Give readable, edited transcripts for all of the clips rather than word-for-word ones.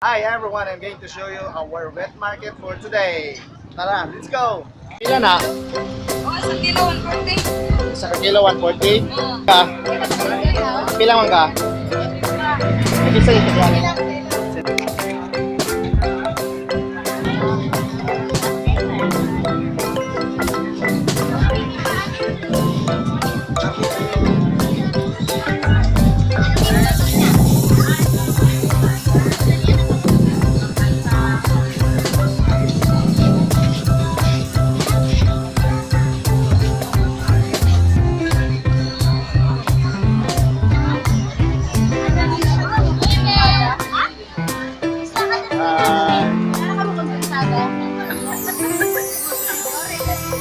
Hi everyone, I'm going to show you our wet market for today. Tara, let's go! Pila na? Sa kilo 140. Isa ka kilo, 140? Ka? Pila man ka? Hindi sa ito ka.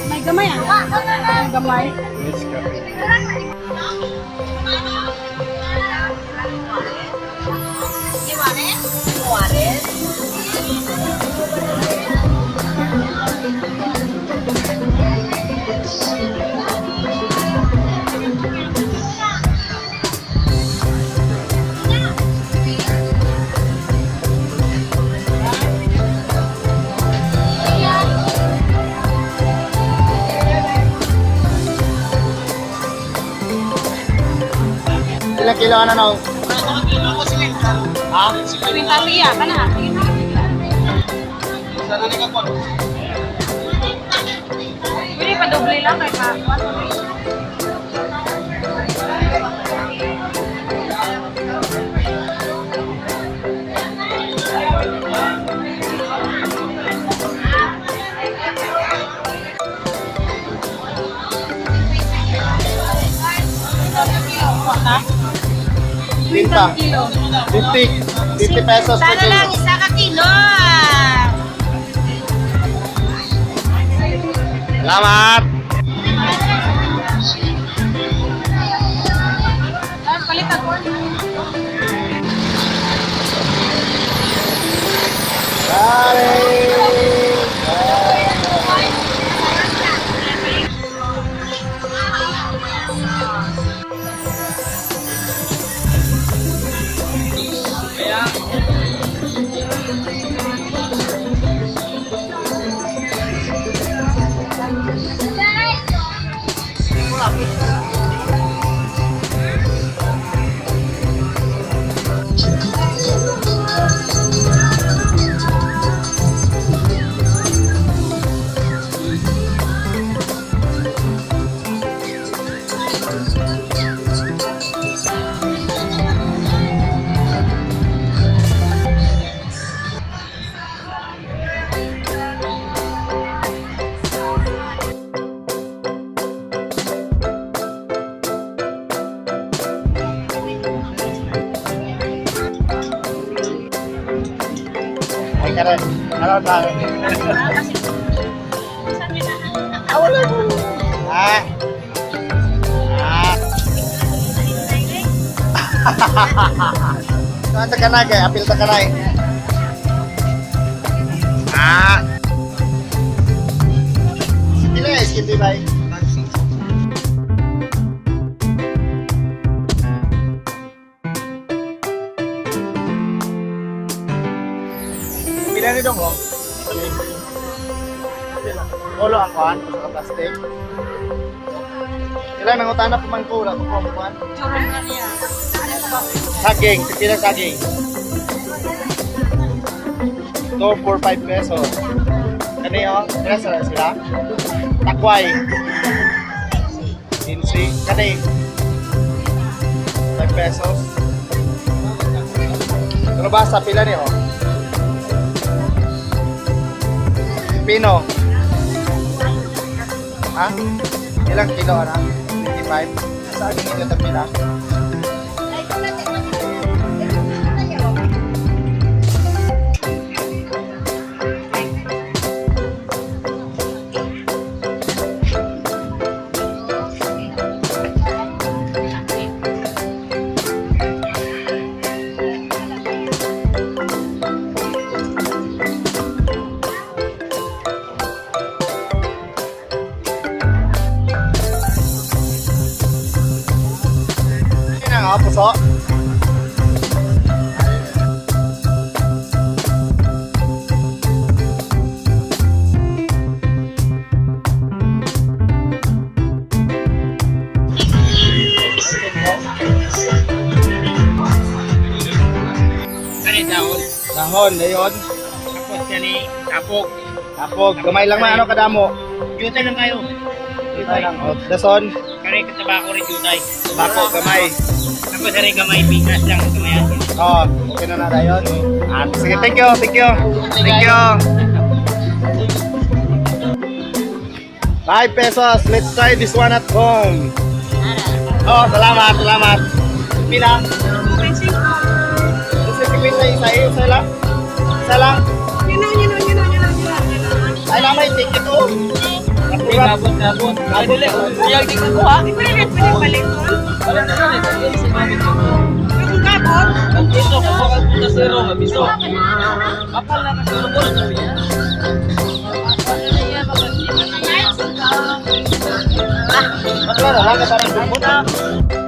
May gamay gamay. Yes, ka. Ilang kilo ano no? Ha? Pintalia ka na. Sana ni ka po. Pwede pa doble lang kay ka. Tinta. 50 pesos per Sana kilo. lang isa ka kilo. Salamat! Palitan ko. Ay ka rin. Ano tayo? Wala ko. Ah. Ah. Saan ta kanay kay? Apil ta kanay. Ah. Sige na, skip di bay. Pila ni dong, oh. Olo ang kuhan, sa plastic. Sila nang utana pa man ko, wala ko kuhan. Churong na niya. Saging, pila saging. 2, 4, 5 pesos. Kani oh, kaya sila. Takway. Insi, kani. 5 pesos. Pero basta pila ni oh. Pino. Ha? Ilang kilo na? 25? Saan yung ito pila? ni dahon. Dahon, dayon. Tapos yan ni tapok. Apog, gamay lang man, ano kadamo? Jutay lang kayo. Jutay. Lang, o, dason, Kare katabako rin jutay. bako, gamay. Tapos hari gamay bigas lang kamayan. Oo, okay na na dayon. Ah, sige, thank you, thank you. Thank you. 5 pesos, let's try this one at home. Oh, salamat, salamat. Pila? Kasi tipid na isa lang. Isa lang. Ay, lamay, ticket oh. Napurat. Gabon. Pwede balik doon. Yung kapon. Biso ko bakal puta zero, biso. Kapal na zero ko. Mas wala lang, katarang bumot.